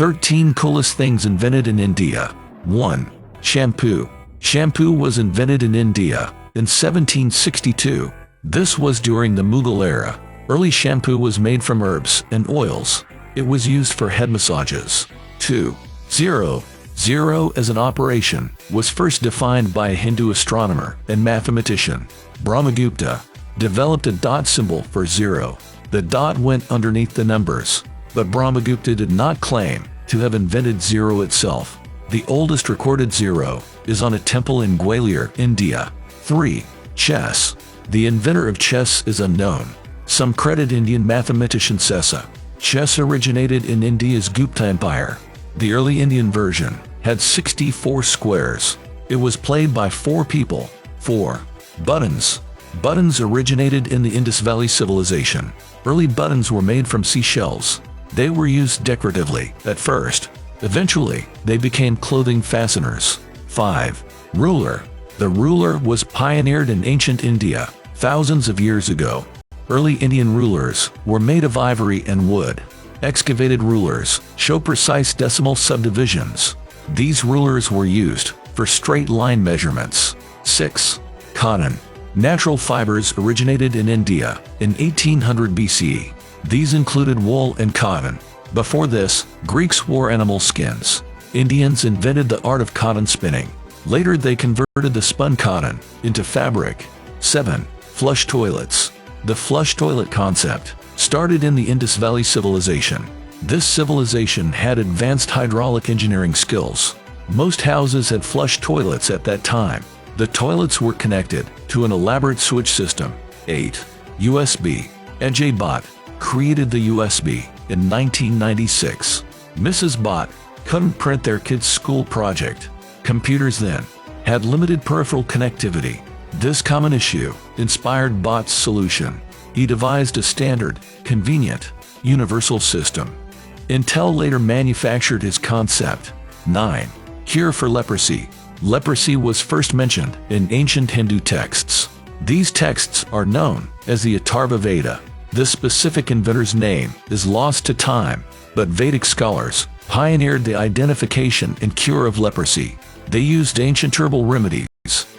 13 coolest things invented in India. 1. Shampoo. Shampoo was invented in India in 1762. This was during the Mughal era. Early shampoo was made from herbs and oils. It was used for head massages. 2. Zero. Zero as an operation was first defined by a Hindu astronomer and mathematician. Brahmagupta developed a dot symbol for zero. The dot went underneath the numbers, but Brahmagupta did not claim to have invented zero itself. The oldest recorded zero is on a temple in Gwalior, India. 3. Chess. The inventor of chess is unknown. Some credit Indian mathematician Sessa. Chess originated in India's Gupta Empire. The early Indian version had 64 squares. It was played by 4 people. 4. Buttons. Buttons originated in the Indus Valley civilization. Early buttons were made from seashells. They were used decoratively at first. Eventually, they became clothing fasteners. 5. Ruler. The ruler was pioneered in ancient India thousands of years ago. Early Indian rulers were made of ivory and wood. Excavated rulers show precise decimal subdivisions. These rulers were used for straight line measurements. 6. Cotton. Natural fibers originated in India in 1800 BCE. These included wool and cotton. Before this, Greeks wore animal skins. Indians invented the art of cotton spinning. Later they converted the spun cotton into fabric. 7. Flush toilets. The flush toilet concept started in the Indus Valley civilization. This civilization had advanced hydraulic engineering skills. Most houses had flush toilets at that time. The toilets were connected to an elaborate switch system. 8. USB. A.J. Bhatt created the USB in 1996. Mrs. Bhatt couldn't print their kids' school project. Computers then had limited peripheral connectivity. This common issue inspired Bhatt's solution. He devised a standard, convenient, universal system. Intel later manufactured his concept. 9. Cure for leprosy. Leprosy was first mentioned in ancient Hindu texts. These texts are known as the Atharva Veda. This specific inventor's name is lost to time, but Vedic scholars pioneered the identification and cure of leprosy. They used ancient herbal remedies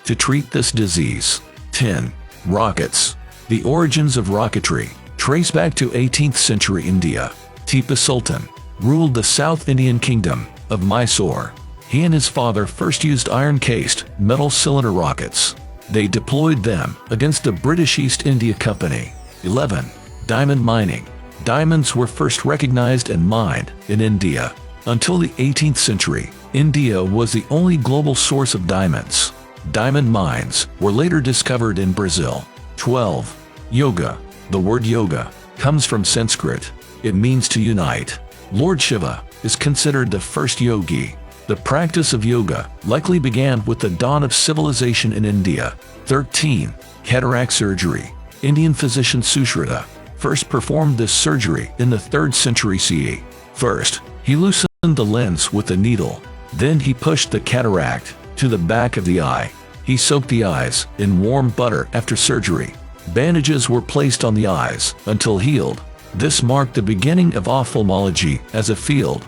to treat this disease. 10. Rockets. The origins of rocketry trace back to 18th century India. Tipu Sultan ruled the South Indian kingdom of Mysore. He and his father first used iron-cased metal cylinder rockets. They deployed them against the British East India Company. 11. Diamond mining. Diamonds were first recognized and mined in India. Until the 18th century, India was the only global source of diamonds. Diamond mines were later discovered in Brazil. 12. Yoga. The word yoga comes from Sanskrit. It means to unite. Lord Shiva is considered the first yogi. The practice of yoga likely began with the dawn of civilization in India. 13. Cataract surgery. Indian physician Sushruta first performed this surgery in the 3rd century CE. First, he loosened the lens with a needle. Then he pushed the cataract to the back of the eye. He soaked the eyes in warm butter after surgery. Bandages were placed on the eyes until healed. This marked the beginning of ophthalmology as a field.